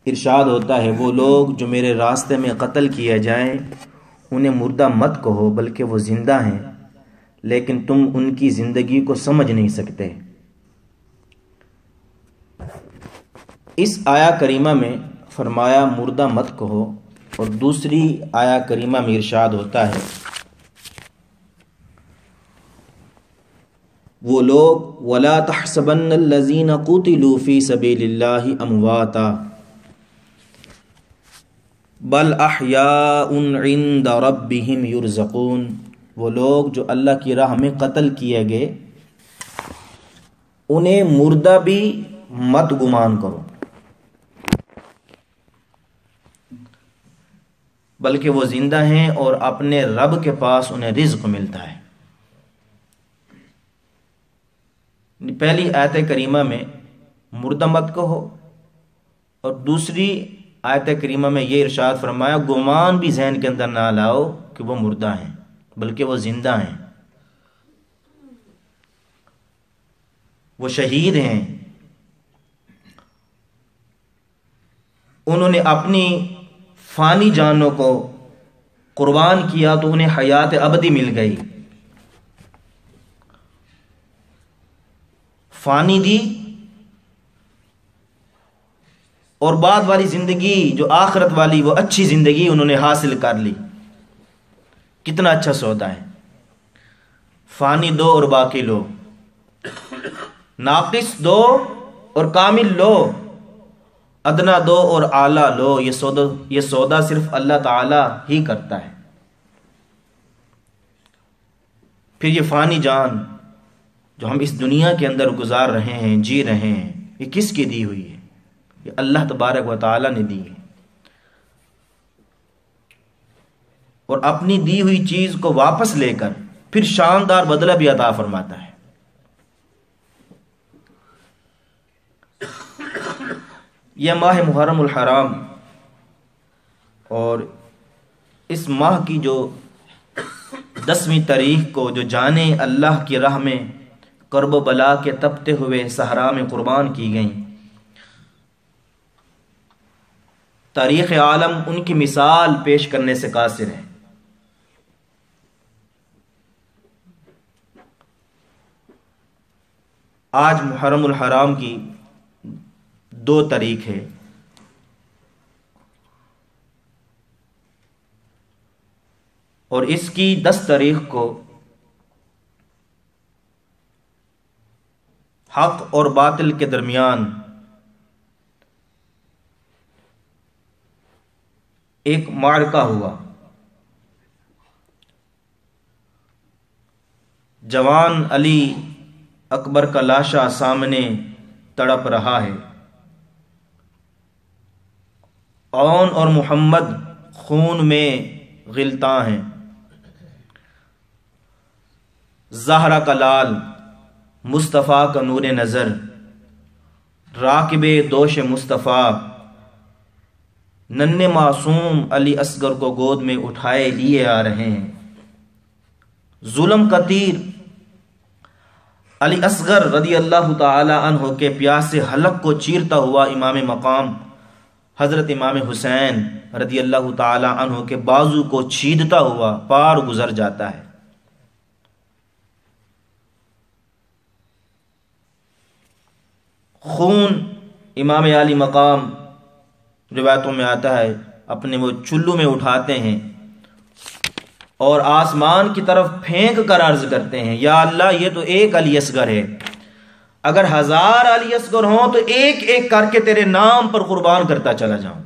ارشاد ہوتا ہے وہ لوگ جو میرے راستے میں قتل کیے جائیں انہیں مردہ مت کہو بلکہ وہ زندہ ہیں، لیکن تم ان کی زندگی کو سمجھ نہیں سکتے۔ اس آیا کریمہ میں فرمایا مردہ مت کہو، اور دوسری آیا کریمہ میں ارشاد ہوتا ہے وہ لوگ وَلَا تَحْسَبَنَّ الَّذِينَ قُتِلُوا فِي سَبِيلِ اللَّهِ أَمْوَاتًا بَلْ أَحْيَاءٌ عِندَ رَبِّهِمْ يُرْزَقُونَ، وہ لوگ جو اللہ کی راہ میں قتل کیے گئے انہیں مردہ بھی مت گمان کرو، بلکہ وہ زندہ ہیں اور اپنے رب کے پاس انہیں رزق ملتا ہے۔ پہلی آیت کریمہ میں مردہ مت کہو، اور دوسری آیت کریمہ میں یہ ارشاد فرمایا گمان بھی ذہن کے اندر نہ لاؤ کہ وہ مردہ ہیں بلکہ وہ زندہ ہیں، وہ شہید ہیں، انہوں نے اپنی فانی جانوں کو قربان کیا تو انہیں حیات ابدی مل گئی، فانی دی اور بعد والی زندگی جو آخرت والی وہ اچھی زندگی انہوں نے حاصل کر لی۔ کتنا اچھا سودا ہے، فانی دو اور باقی لو، ناقص دو اور کامل لو، ادنا دو اور اعلیٰ لو، یہ سودا صرف اللہ تعالی ہی کرتا ہے۔ پھر یہ فانی جان جو ہم اس دنیا کے اندر گزار رہے ہیں، جی رہے ہیں، یہ کس کی دی ہوئی ہے؟ یہ اللہ تبارک و تعالی نے دی ہے، اور اپنی دی ہوئی چیز کو واپس لے کر پھر شاندار بدلہ بھی عطا فرماتا ہے۔ یہ ماہ محرم الحرام، اور اس ماہ کی جو 10ویں تاریخ کو جو جانیں اللہ کی راہ میں کرب و بلا کے تپتے ہوئے صحرا میں قربان کی گئیں، تاریخ عالم ان کی مثال پیش کرنے سے قاصر ہے۔ آج محرم الحرام کی 2 تاریخ ہے، اور اس کی 10 تاریخ کو حق اور باطل کے درمیان ایک معرکہ ہوا۔ جوان علی اکبر کا لاشا سامنے تڑپ رہا ہے، اون اور محمد خون میں غلطاں ہیں، زہرا کا لال مصطفیٰ کا نور نظر، راکب دوش مصطفیٰ ننھے معصوم علی اصغر کو گود میں اٹھائے لیے آ رہے ہیں۔ ظلم کا تیر علی اصغر رضی اللہ تعالی عنہ کے پیاسے حلق کو چیرتا ہوا امام مقام حضرت امام حسین رضی اللہ تعالی عنہ کے بازو کو چھیدتا ہوا پار گزر جاتا ہے۔ خون امام علی مقام روایتوں میں آتا ہے اپنے وہ چلو میں اٹھاتے ہیں اور آسمان کی طرف پھینک کر عرض کرتے ہیں یا اللہ یہ تو ایک علی اصغر ہے، اگر 1000 علی اصغر ہوں تو ایک ایک کر کے تیرے نام پر قربان کرتا چلا جاؤں،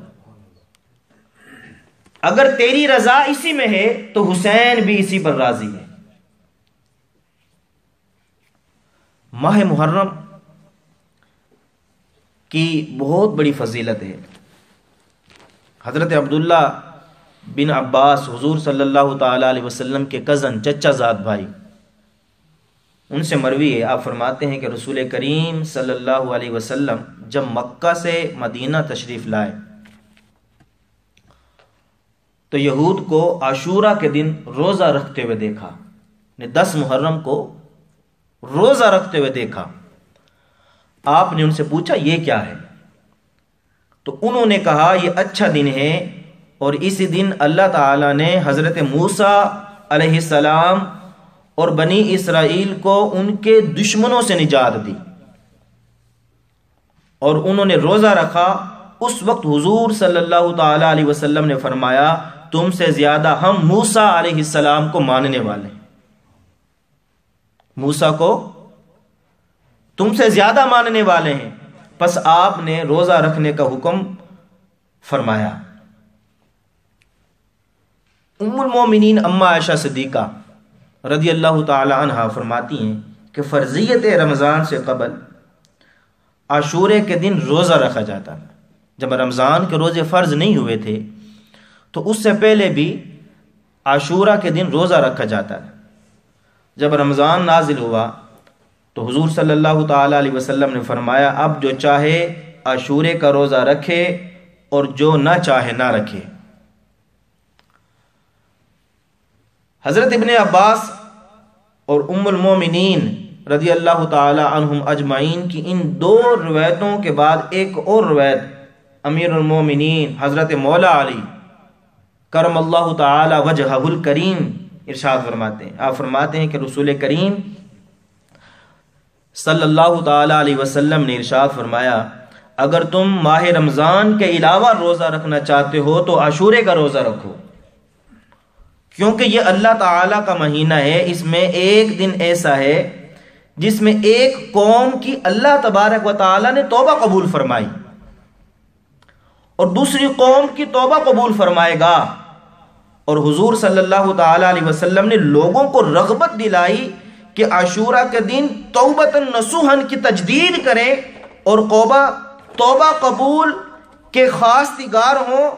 اگر تیری رضا اسی میں ہے تو حسین بھی اسی پر راضی ہے۔ ماہ محرم کی بہت بڑی فضیلت ہے۔ حضرت عبداللہ بن عباس حضور صلی اللہ تعالی علیہ وسلم کے کزن چچا زاد بھائی، ان سے مروی ہے، آپ فرماتے ہیں کہ رسول کریم صلی اللہ علیہ وسلم جب مکہ سے مدینہ تشریف لائے تو یہود کو عاشورہ کے دن روزہ رکھتے ہوئے دیکھا، 10 محرم کو روزہ رکھتے ہوئے دیکھا۔ آپ نے ان سے پوچھا یہ کیا ہے؟ تو انہوں نے کہا یہ اچھا دن ہے، اور اسی دن اللہ تعالیٰ نے حضرت موسیٰ علیہ السلام اور بنی اسرائیل کو ان کے دشمنوں سے نجات دی، اور انہوں نے روزہ رکھا۔ اس وقت حضور صلی اللہ تعالی علیہ وسلم نے فرمایا تم سے زیادہ ہم موسیٰ علیہ السلام کو ماننے والے ہیں، موسیٰ کو تم سے زیادہ ماننے والے ہیں، پس آپ نے روزہ رکھنے کا حکم فرمایا۔ ام المومنین اما عائشہ صدیقہ رضی اللہ تعالی عنہا فرماتی ہیں کہ فرضیت رمضان سے قبل عاشورے کے دن روزہ رکھا جاتا تھا۔ جب رمضان کے روزے فرض نہیں ہوئے تھے تو اس سے پہلے بھی عاشورہ کے دن روزہ رکھا جاتا تھا۔ جب رمضان نازل ہوا تو حضور صلی اللہ تعالی علیہ وسلم نے فرمایا اب جو چاہے عاشورے کا روزہ رکھے اور جو نہ چاہے نہ رکھے۔ حضرت ابن عباس اور ام المومنین رضی اللہ تعالی عنہم اجمعین کی ان دو روایتوں کے بعد ایک اور روایت امیر المومنین حضرت مولا علی کرم اللہ تعالی وجہہ الکریم ارشاد فرماتے ہیں، آپ فرماتے ہیں کہ رسول کریم صلی اللہ تعالی علیہ وسلم نے ارشاد فرمایا اگر تم ماہ رمضان کے علاوہ روزہ رکھنا چاہتے ہو تو عاشورے کا روزہ رکھو، کیونکہ یہ اللہ تعالیٰ کا مہینہ ہے، اس میں ایک دن ایسا ہے جس میں ایک قوم کی اللہ تبارک و تعالیٰ نے توبہ قبول فرمائی اور دوسری قوم کی توبہ قبول فرمائے گا۔ اور حضور صلی اللہ تعالی علیہ وسلم نے لوگوں کو رغبت دلائی کہ عاشورہ کے دن توبۃ نصوحاً کی تجدید کریں اور توبہ قبول کے خاص دیگر ہوں۔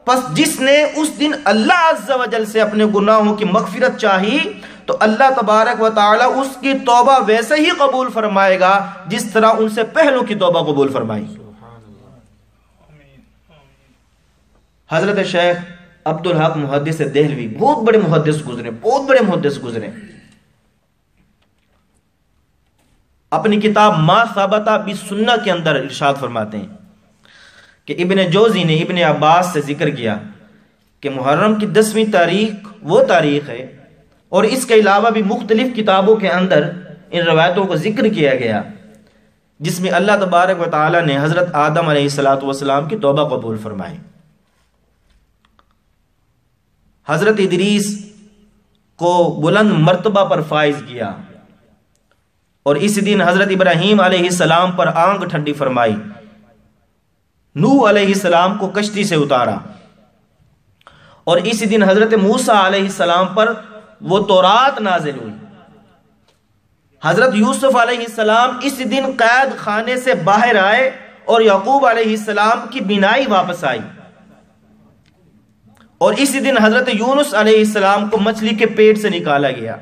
پس جس نے اس دن اللہ عز و جل سے اپنے گناہوں کی مغفرت چاہی تو اللہ تبارک و تعالی اس کی توبہ ویسے ہی قبول فرمائے گا جس طرح ان سے پہلوں کی توبہ قبول فرمائی۔ حضرت شیخ عبدالحق محدث دہلوی بہت بڑے محدث گزرے، اپنی کتاب ما ثبت بالسنہ کے اندر ارشاد فرماتے ہیں کہ ابن جوزی نے ابن عباس سے ذکر کیا کہ محرم کی 10ویں تاریخ وہ تاریخ ہے، اور اس کے علاوہ بھی مختلف کتابوں کے اندر ان روایتوں کو ذکر کیا گیا جس میں اللہ تبارک و تعالی نے حضرت آدم علیہ السلام کی توبہ قبول فرمائی، حضرت ادریس کو بلند مرتبہ پر فائز کیا، اور اسی دن حضرت ابراہیم علیہ السلام پر آنگ ٹھنڈی فرمائی، نوح علیہ السلام کو کشتی سے اتارا، اور اسی دن حضرت موسیٰ علیہ السلام پر وہ تورات نازل ہوئی، حضرت یوسف علیہ السلام اسی دن قید خانے سے باہر آئے اور یعقوب علیہ السلام کی بینائی واپس آئی، اور اسی دن حضرت یونس علیہ السلام کو مچھلی کے پیٹ سے نکالا گیا،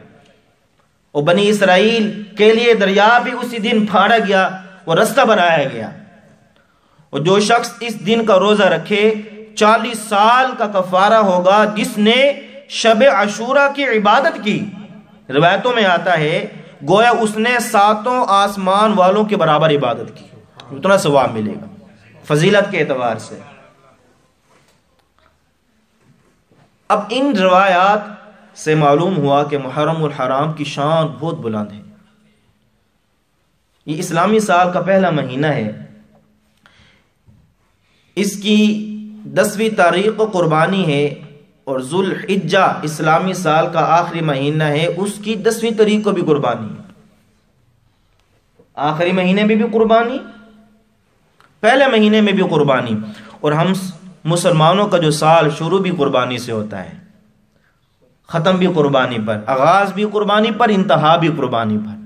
اور بنی اسرائیل کے لیے دریا بھی اسی دن پھاڑا گیا، وہ رستہ بنایا گیا، اور جو شخص اس دن کا روزہ رکھے 40 سال کا کفارہ ہوگا جس نے شب عاشورہ کی عبادت کی۔ روایتوں میں آتا ہے گویا اس نے 7 آسمان والوں کے برابر عبادت کی، اتنا ثواب ملے گا فضیلت کے اعتبار سے۔ اب ان روایات سے معلوم ہوا کہ محرم الحرام کی شان بہت بلند ہے، یہ اسلامی سال کا پہلا مہینہ ہے، اس کی 10ویں تاریخ کو قربانی ہے، اور ذوالحجہ اسلامی سال کا آخری مہینہ ہے، اس کی 10ویں تاریخ کو بھی قربانی ہے، آخری مہینے میں بھی قربانی، پہلے مہینے میں بھی قربانی، اور ہم مسلمانوں کا جو سال شروع بھی قربانی سے ہوتا ہے، ختم بھی قربانی پر، آغاز بھی قربانی پر، انتہا بھی قربانی پر۔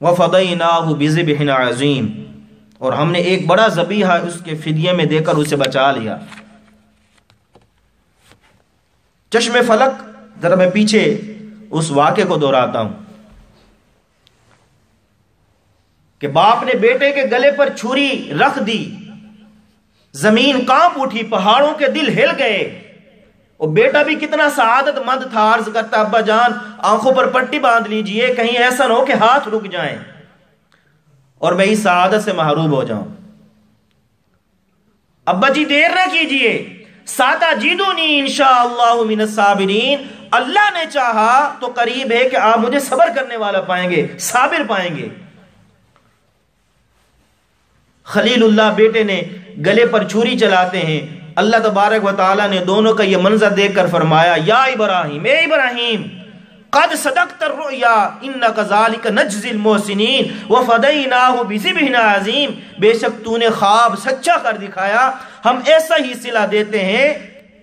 وَفَضَيْنَاهُ بِذِبْحٍ عَظِيمٍ، اور ہم نے ایک بڑا ذبیحہ اس کے فدیے میں دے کر اسے بچا لیا۔ چشم فلک، ذرا میں پیچھے اس واقعے کو دہراتا ہوں کہ باپ نے بیٹے کے گلے پر چھری رکھ دی، زمین کانپ اٹھی، پہاڑوں کے دل ہل گئے، اور بیٹا بھی کتنا سعادت مند تھا، عرض کرتا ابا جان آنکھوں پر پٹی باندھ لیجئے کہیں ایسا نہ ہو کہ ہاتھ رک جائیں۔ اور میں اس سعادت سے محروم ہو جاؤں۔ ابا جی دیر نہ کیجئے، ساتجدونی انشاءاللہ من الصابرین، اللہ نے چاہا تو قریب ہے کہ آپ مجھے صبر کرنے والا پائیں گے، صابر پائیں گے۔ خلیل اللہ بیٹے نے گلے پر چھری چلاتے ہیں، اللہ تبارک و تعالیٰ نے دونوں کا یہ منظر دیکھ کر فرمایا یا ابراہیم، اے ابراہیم قد صدقت الرؤیا انا کذالک نجزی المحسنین وفدیناہ بذبح عظیم، بے شک تو نے خواب سچا کر دکھایا، ہم ایسا ہی صلہ دیتے ہیں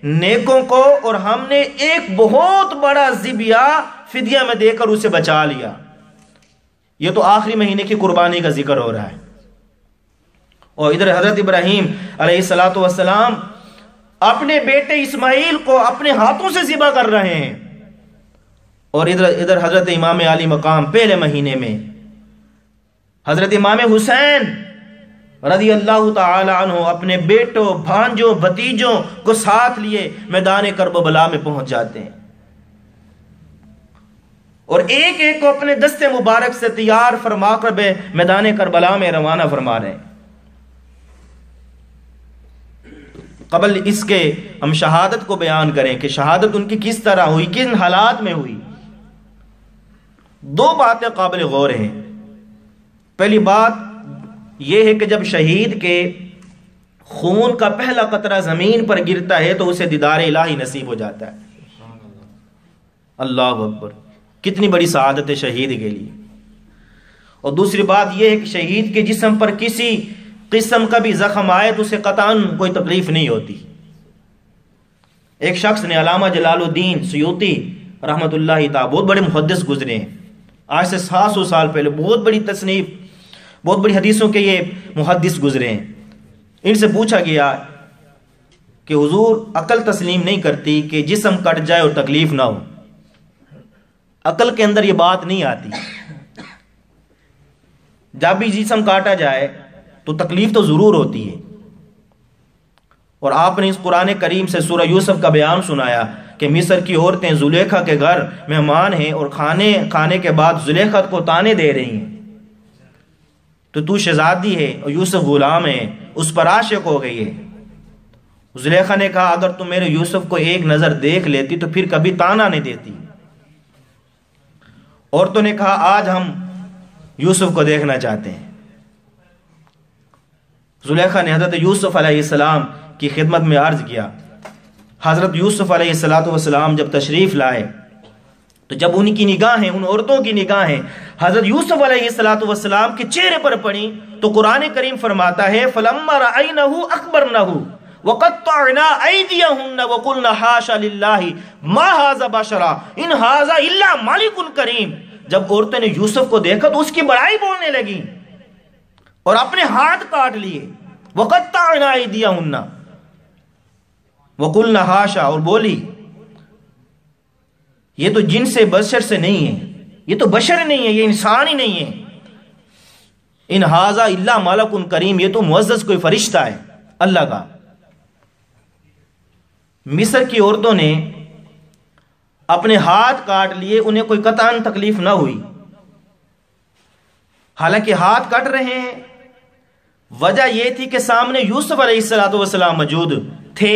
نیکوں کو، اور ہم نے ایک بہت بڑا ذبیہ فدیہ میں دے کر اسے بچا لیا۔ یہ تو آخری مہینے کی قربانی کا ذکر ہو رہا ہے، اور ادھر حضرت ابراہیم علیہ السلام اپنے بیٹے اسماعیل کو اپنے ہاتھوں سے ذبح کر رہے ہیں، اور ادھر حضرت امام علی مقام پہلے مہینے میں حضرت امام حسین رضی اللہ تعالی عنہ اپنے بیٹوں، بھانجوں، بھتیجوں کو ساتھ لیے میدان کربلا میں پہنچ جاتے ہیں، اور ایک ایک کو اپنے دستے مبارک سے تیار فرما کر میدان کربلا میں روانہ فرما رہے ہیں۔ قبل اس کے ہم شہادت کو بیان کریں کہ شہادت ان کی کس طرح ہوئی، کن حالات میں ہوئی۔ دو باتیں قابل غور ہیں۔ پہلی بات یہ ہے کہ جب شہید کے خون کا پہلا قطرہ زمین پر گرتا ہے تو اسے دیدار الہی نصیب ہو جاتا ہے۔ اللہ اکبر، کتنی بڑی سعادت ہے شہید کے لیے۔ اور دوسری بات یہ ہے کہ شہید کے جسم پر کسی قسم کا بھی زخم آئے تو اسے قطعاً کوئی تکلیف نہیں ہوتی۔ ایک شخص نے، علامہ جلال الدین سیوطی رحمت اللہ تعالی، بہت بڑے محدث گزرے ہیں، آج سے 700 سال پہلے، بہت بڑی تصنیف، بہت بڑی حدیثوں کے یہ محدث گزرے ہیں۔ ان سے پوچھا گیا کہ حضور عقل تسلیم نہیں کرتی کہ جسم کٹ جائے اور تکلیف نہ ہو، عقل کے اندر یہ بات نہیں آتی، جب بھی جسم کاٹا جائے تو تکلیف تو ضرور ہوتی ہے۔ اور آپ نے اس قرآن کریم سے سورہ یوسف کا بیان سنایا کہ مصر کی عورتیں زلیخا کے گھر مہمان ہیں اور کھانے کے بعد زلیخا کو تانے دے رہی ہیں، تو شہزادی ہے اور یوسف غلام ہے، اس پر عاشق ہو گئی ہے۔ زلیخا نے کہا اگر تم میرے یوسف کو ایک نظر دیکھ لیتی تو پھر کبھی تانا نہیں دیتی۔ عورتوں نے کہا آج ہم یوسف کو دیکھنا چاہتے ہیں۔ زلیخا نے حضرت یوسف علیہ السلام کی خدمت میں عرض کیا۔ حضرت یوسف علیہ السلام جب تشریف لائے تو جب ان کی نگاہیں، ان عورتوں کی نگاہیں حضرت یوسف علیہ السلام کے چہرے پر پڑی تو قرآن کریم فرماتا ہے فَلَمَّا رَأَيْنَهُ أَكْبَرْنَهُ وَقَطَّعْنَا أَيْدِيَهُنَّ وَقُلْنَا حَاشَ لِلَّهِ مَا هَذَا بَشَرًا إِنْ هَذَا إِلَّا مَلِكٌ كَرِيمٌ۔ جب عورتوں نے یوسف کو دیکھا تو اس کی بڑائی بولنے لگی اور اپنے ہاتھ کاٹ لیے۔ وَقَطَّعْنَا أَيْدِيَهُنَّ وَقُلْنَا حَاشَ، اور بولی یہ تو جن سے بشر سے نہیں ہے، یہ تو بشر نہیں ہے، یہ انسان ہی نہیں ہے۔ ان ہاذا الا ملک کریم، یہ تو معزز کوئی فرشتہ ہے اللہ کا۔ مصر کی عورتوں نے اپنے ہاتھ کاٹ لیے، انہیں کوئی قطعاً تکلیف نہ ہوئی، حالانکہ ہاتھ کٹ رہے ہیں۔ وجہ یہ تھی کہ سامنے یوسف علیہ السلام موجود تھے،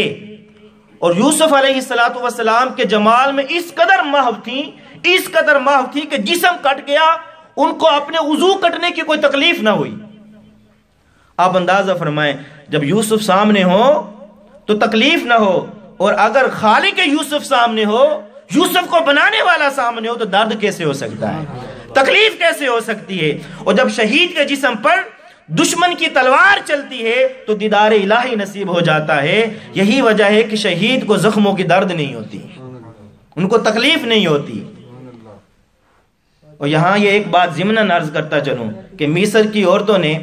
اور یوسف علیہ السلام کے جمال میں اس قدر محو تھی کہ جسم کٹ گیا، ان کو اپنے وضو کٹنے کی کوئی تکلیف نہ ہوئی۔ آپ اندازہ فرمائیں جب یوسف سامنے ہو تو تکلیف نہ ہو، اور اگر خالق یوسف سامنے ہو، یوسف کو بنانے والا سامنے ہو، تو درد کیسے ہو سکتا ہے، تکلیف کیسے ہو سکتی ہے۔ اور جب شہید کے جسم پر دشمن کی تلوار چلتی ہے تو دیدار الہی نصیب ہو جاتا ہے۔ یہی وجہ ہے کہ شہید کو زخموں کی درد نہیں ہوتی، ان کو تکلیف نہیں ہوتی۔ اور یہاں یہ ایک بات ضمناً عرض کرتا چلوں کہ مصر کی عورتوں نے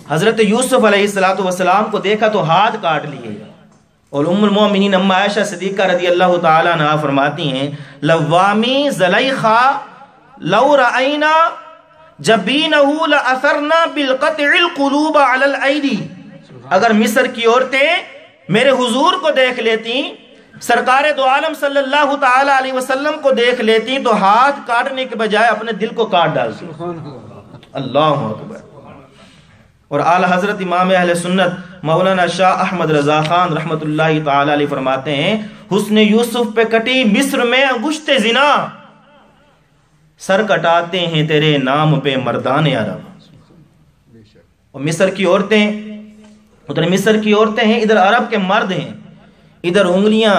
حضرت یوسف علیہ السلام کو دیکھا تو ہاتھ کاٹ لیے، اور ام المومنین ام عائشہ صدیقہ رضی اللہ تعالیٰ عنہا فرماتی ہیں لوامی زلیخا لو رأینا جبینہ لأثرنا بالقطع القلوب علی الایدی، اگر مصر کی عورتیں میرے حضور کو دیکھ لیتی، سرکار دو عالم صلی اللہ تعالی علیہ وسلم کو دیکھ لیتی تو ہاتھ کاٹنے کے بجائے اپنے دل کو کاٹ ڈالتی۔ اللہ اکبر۔ اور اعلی حضرت امام اہل سنت مولانا شاہ احمد رضا خان رحمت اللہ تعالی علیہ فرماتے ہیں حسن یوسف پہ کٹی مصر میں انگشت زنا، سر کٹاتے ہیں تیرے نام پہ مردان عرب۔ اور مصر کی عورتیں، ادھر مصر کی عورتیں ہیں، ادھر عرب کے مرد ہیں، ادھر انگلیاں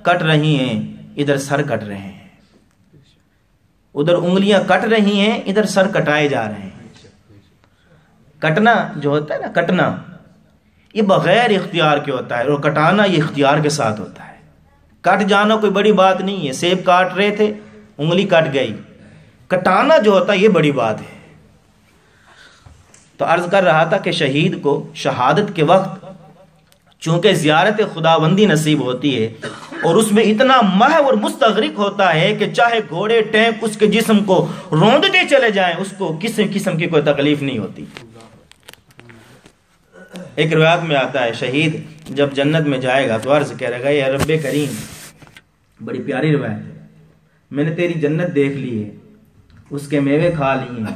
کٹ رہی ہیں، ادھر سر کٹ رہے ہیں، ادھر انگلیاں کٹ رہی ہیں، ادھر سر کٹائے جا رہے ہیں۔ کٹنا جو ہوتا ہے نا، کٹنا یہ بغیر اختیار کے ہوتا ہے، اور کٹانا یہ اختیار کے ساتھ ہوتا ہے۔ کٹ جانا کوئی بڑی بات نہیں ہے، سیب کاٹ رہے تھے انگلی کٹ گئی، کٹانا جو ہوتا ہے یہ بڑی بات ہے۔ تو عرض کر رہا تھا کہ شہید کو شہادت کے وقت چونکہ زیارت خداوندی نصیب ہوتی ہے اور اس میں اتنا محو اور مستغرق ہوتا ہے کہ چاہے گھوڑے ٹینک اس کے جسم کو روندتے چلے جائیں اس کو کسی قسم کی کوئی تکلیف نہیں ہوتی۔ ایک روایت میں آتا ہے شہید جب جنت میں جائے گا تو عرض کرے گا یا رب کریم، بڑی پیاری روایت ہے، میں نے تیری جنت دیکھ لی ہے، اس کے میوے کھا لیے ہیں،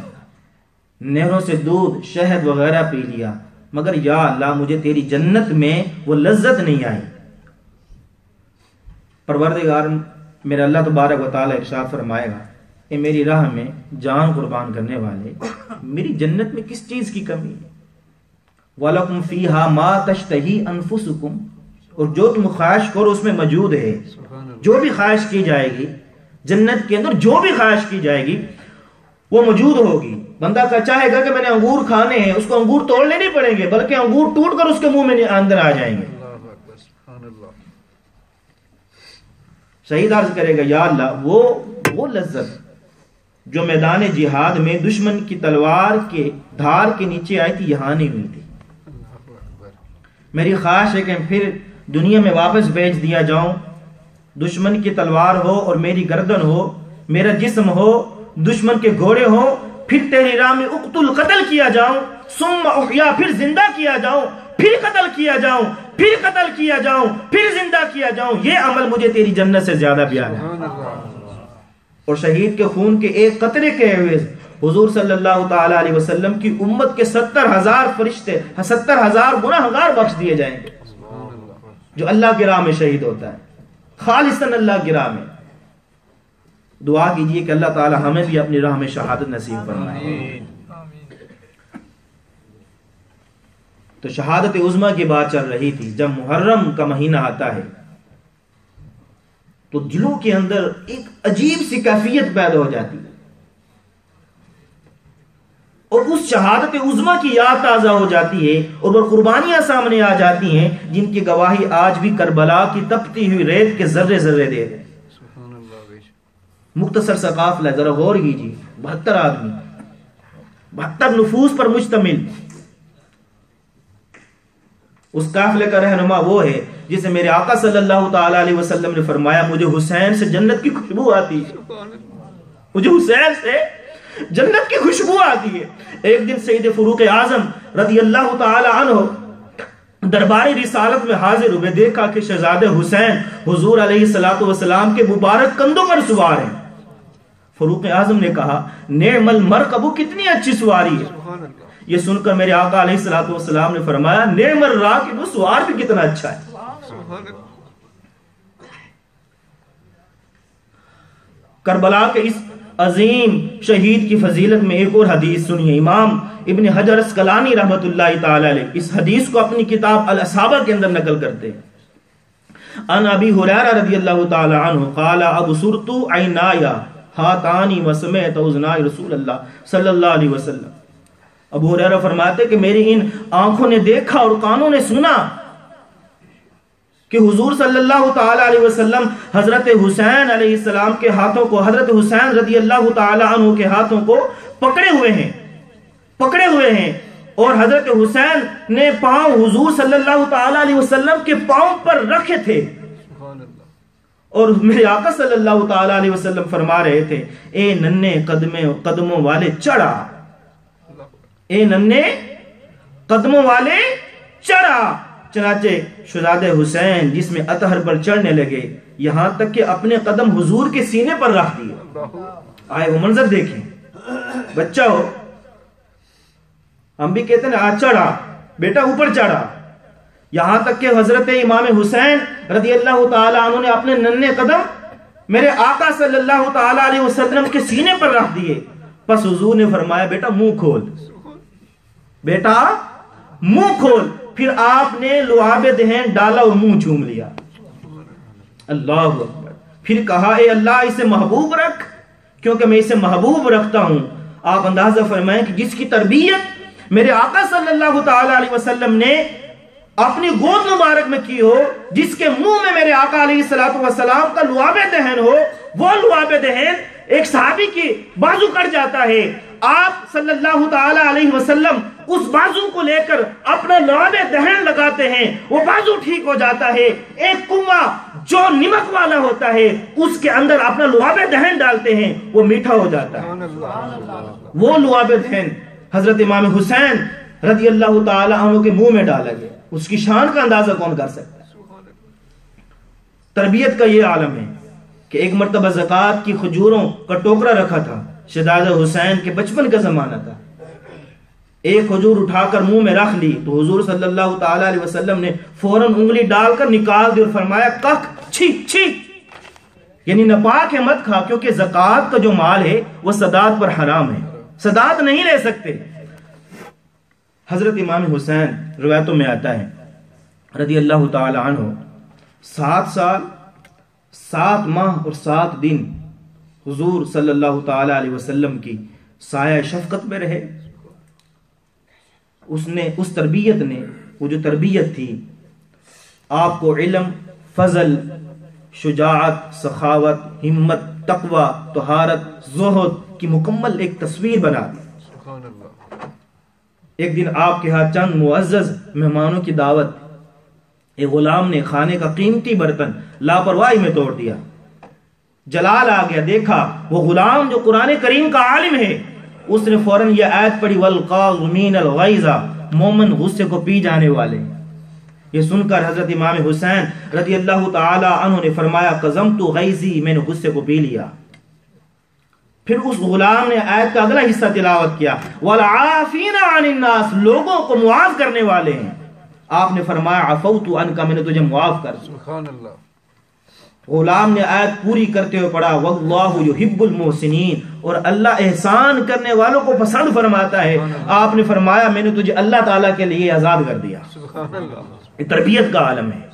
نہروں سے دودھ شہد وغیرہ پی لیا، مگر یا اللہ مجھے تیری جنت میں وہ لذت نہیں آئی۔ پروردگار میرا اللہ تبارک و تعالی ارشاد فرمائے گا کہ میری راہ میں جان قربان کرنے والے، میری جنت میں کس چیز کی کمی ہے؟ وَلَكُمْ فِيهَا مَا تَشْتَهِي أَنفُسُكُمْ، اور جو تم خواہش کرو اس میں موجود ہے، جو بھی خواہش کی جائے گی جنت کے اندر، جو بھی خواہش کی جائے گی وہ موجود ہوگی۔ بندہ کا چاہے گا کہ میں نے انگور کھانے ہیں، اس کو انگور توڑنے نہیں پڑیں گے بلکہ انگور ٹوٹ کر اس کے منہ میں اندر آ جائیں گے۔ شہید عرض کرے گا یا اللہ وہ لذت جو میدان جہاد میں دشمن کی تلوار کے دھار کے نیچے آئی تھی یہاں نہیں ہوئی تھی۔ میری خواہش ہے کہ پھر دنیا میں واپس بھیج دیا جاؤں، دشمن کی تلوار ہو اور میری گردن ہو، میرا جسم ہو، دشمن کے گھوڑے ہو، پھر تیری راہ میں اقتل قتل کیا جاؤں، ثم احیا پھر زندہ کیا جاؤں، پھر قتل کیا جاؤں، پھر قتل کیا جاؤں، پھر زندہ کیا جاؤں، یہ عمل مجھے تیری جنت سے زیادہ پیارا ہے۔ اور شہید کے خون کے ایک قطرے کے عوض حضور صلی اللہ تعالی علیہ وسلم کی امت کے 70,000 فرشتے 70,000 گناہگار بخش دیے جائیں گے جو اللہ کی راہ میں شہید ہوتا ہے، خالصاً اللہ کی راہ میں۔ دعا کیجئے کہ اللہ تعالی ہمیں بھی اپنی راہ میں شہادت نصیب فرمائے۔ تو شہادت عظمیٰ کی بات چل رہی تھی۔ جب محرم کا مہینہ آتا ہے تو دلوں کے اندر ایک عجیب سی کیفیت پیدا ہو جاتی ہے اور اس شہادت عظمیٰ کی یاد تازہ ہو جاتی ہے اور وہ قربانیاں سامنے آ جاتی ہیں جن کی گواہی آج بھی کربلا کی تپتی ہوئی ریت کے ذرے ذرے دے رہے ہیں۔ مختصر سا قافلہ، ذرا غور کیجیے، 72 آدمی، 72 نفوس پر مشتمل۔ اس قافلے کا رہنما وہ ہے جسے میرے آقا صلی اللہ تعالی علیہ وسلم نے فرمایا مجھے حسین سے جنت کی خوشبو آتی ہے، مجھے حسین سے جنت کی خوشبو آتی ہے۔ ایک دن سید فاروق اعظم رضی اللہ تعالی عنہ درباری رسالت میں حاضر ہوئے، دیکھا کہ شہزادے حسین حضور علیہ السلام کے مبارک کندھوں پر سوار ہیں۔ فاروق اعظم نے کہا نعم المرکب، کتنی اچھی سواری ہے۔ یہ سن کر میرے آقا علیہ السلام نے فرمایا نعم الراکب، سوار بھی کتنا اچھا ہے۔ کربلا کے اس عظیم شہید کی فضیلت میں ایک اور حدیث سنیے۔ امام ابن حجر اسقلانی رحمت اللہ تعالی علیہ اس حدیث کو اپنی کتاب الاصحابہ کے اندر نقل کرتے ہیں۔ ان ابی ہریرہ رضی اللہ تعالی عنہ قال ابصرت عینایا ہاتانی وسمعت اذنای رسول اللہ صلی اللہ علیہ وسلم۔ ابو ہریرہ فرماتے کہ میری ان آنکھوں نے دیکھا اور کانوں نے سنا کہ حضور صلی اللہ تعالی علیہ وسلم حضرت حسین علیہ السلام کے ہاتھوں کو، حضرت حسین رضی اللہ تعالی عنہ کے ہاتھوں کو پکڑے ہوئے ہیں اور حضرت حسین نے پاؤں حضور صلی اللہ تعالی علیہ وسلم کے پاؤں پر رکھے تھے اور میرے آقا صلی اللہ تعالی علیہ وسلم فرما رہے تھے اے ننھے قدموں والے چڑھا، اے ننھے قدموں والے چڑھا۔ چنانچہ شہزادے حسین جس میں اطہر پر چڑھنے لگے یہاں تک کہ اپنے قدم حضور کے سینے پر رکھ دیے۔ آئے وہ منظر دیکھیں، بچہ ہو ہم بھی کہتے ہیں آج چڑھا بیٹا اوپر چڑھا. یہاں تک کہ حضرت امام حسین رضی اللہ تعالی عنہ نے اپنے ننھے قدم میرے آقا صلی اللہ تعالی علیہ وسلم کے سینے پر رکھ دیے. پس حضور نے فرمایا بیٹا منہ کھول, بیٹا منہ کھول. پھر آپ نے لعاب دہن ڈالا اور منہ چوم لیا. اللہ اکبر. پھر کہا اے اللہ اسے محبوب رکھ کیونکہ میں اسے محبوب رکھتا ہوں. آپ اندازہ فرمائیں کہ جس کی تربیت میرے آقا صلی اللہ تعالی علیہ وسلم نے اپنی گود مبارک میں کی ہو, جس کے منہ میں میرے آقا علیہ السلام کا لعاب دہن ہو, وہ لعاب دہن ایک صحابی کی بازو کٹ جاتا ہے. آپ صلی اللہ تعالی علیہ وسلم اس بازو کو لے کر اپنا لعاب دہن لگاتے ہیں, وہ بازو ٹھیک ہو جاتا ہے. ایک کنواں جو نمک والا ہوتا ہے اس کے اندر اپنا لعاب دہن ڈالتے ہیں, وہ میٹھا ہو جاتا ہے. وہ لعاب دہن حضرت امام حسین رضی اللہ تعالی عنہ کے منہ میں ڈالا گیا. اس کی شان کا اندازہ کون کر سکتا ہے؟ تربیت کا یہ عالم ہے کہ ایک مرتبہ زکوٰۃ کی کھجوروں کا ٹوکرا رکھا تھا. شہزادہ حسین کے بچپن کا زمانہ تھا. ایک کھجور اٹھا کر منہ میں رکھ لی تو حضور صلی اللہ تعالی علیہ وسلم نے فوراً انگلی ڈال کر نکال دی اور فرمایا کک چھی چھی, یعنی ناپاک ہے مت کھا, کیونکہ زکوٰۃ کا جو مال ہے وہ سداد پر حرام ہے, سداد نہیں لے سکتے. حضرت امام حسین روایتوں میں آتا ہے رضی اللہ تعالی عنہ 7 سال 7 ماہ اور 7 دن حضور صلی اللہ تعالی علیہ وسلم کی سایہ شفقت میں رہے. اس تربیت نے, وہ جو تربیت تھی آپ کو علم, فضل, شجاعت, سخاوت, ہمت, تقوی, طہارت, زہد کی مکمل ایک تصویر بنا دی. ایک دن آپ کے ہاں چند معزز مہمانوں کی دعوت, ایک غلام نے کھانے کا قیمتی برتن لاپرواہی میں توڑ دیا. جلال آ گیا, دیکھا وہ غلام جو قرآن کریم کا عالم ہے, اس نے فوراً یہ آیت پڑھی والقاظمین الغیظ, مومن غصے کو پی جانے والے. یہ سن کر حضرت امام حسین رضی اللہ تعالی عنہ نے فرمایا قزمت غیظی, میں نے غصے کو پی لیا. پھر اس غلام نے آیت کا اگلا حصہ تلاوت کیا والعافین عن الناس, لوگوں کو معاف کرنے والے ہیں. آپ نے فرمایا عفوت عنک, میں نے تجھے معاف کر دیا. سبحان اللہ. غلام نے آیت پوری کرتے ہوئے پڑھا واللہ یحب المحسنین, اور اللہ احسان کرنے والوں کو پسند فرماتا ہے. آپ نے فرمایا میں نے تجھے اللہ تعالیٰ کے لیے آزاد کر دیا. سبحان اللہ. یہ تربیت کا عالم ہے.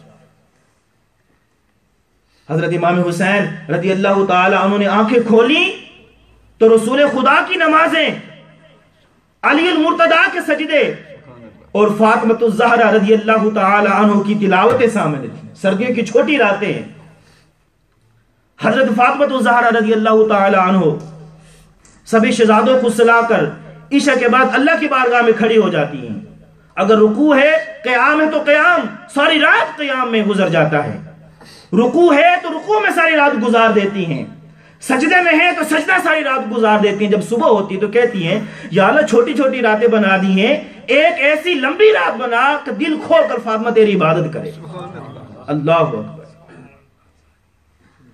حضرت امام حسین رضی اللہ تعالی عنہ نے آنکھیں کھولی تو رسول خدا کی نمازیں, علی المرتضی کے سجدے اور فاطمۃ الزہرا رضی اللہ تعالی عنہ کی تلاوتیں سامنے تھیں. سردیوں کی چھوٹی راتیں ہیں. حضرت فاطمۃ الزہرا رضی اللہ تعالی عنہ سبھی شہزادوں کو سلا کر عشاء کے بعد اللہ کی بارگاہ میں کھڑی ہو جاتی ہیں. اگر رکوع ہے, قیام ہے تو قیام ساری رات قیام میں گزر جاتا ہے. رکوع ہے تو رکوع میں ساری رات گزار دیتی ہیں. سجدے میں ہے تو سجدہ ساری رات گزار دیتی ہیں. جب صبح ہوتی تو کہتی ہیں یا اللہ چھوٹی چھوٹی راتیں بنا دی ہیں, ایک ایسی لمبی رات بنا کہ دل کھول کر فاطمہ تیری عبادت کرے. اللہ اکبر.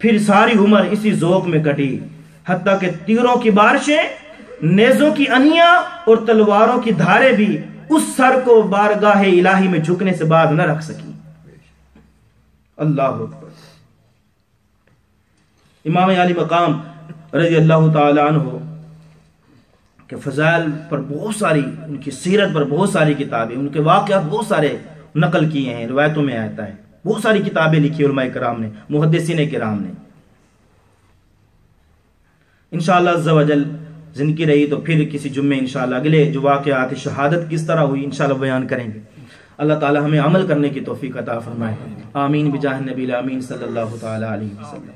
پھر ساری عمر اسی ذوق میں کٹی, حتیٰ کہ تیروں کی بارشیں, نیزوں کی انیاں اور تلواروں کی دھاریں بھی اس سر کو بارگاہ الہی میں جھکنے سے باز نہ رکھ سکی. اللہ اکبر. امام علی مقام رضی اللہ تعالی عنہ کے فضائل پر بہت ساری, ان کی سیرت پر بہت ساری کتابیں, ان کے واقعات بہت سارے نقل کیے ہیں, روایتوں میں آتا ہے. بہت ساری کتابیں لکھی علماء کرام نے, محدثین کرام نے. انشاءاللہ عز و جل زندگی رہی تو پھر کسی جمعے انشاءاللہ اگلے جو واقعات شہادت کس طرح ہوئی انشاءاللہ بیان کریں گے. اللہ تعالی ہمیں عمل کرنے کی توفیق عطا فرمائے. آمین بجاہ نبی الامین صلی اللہ تعالی علیہ وسلم.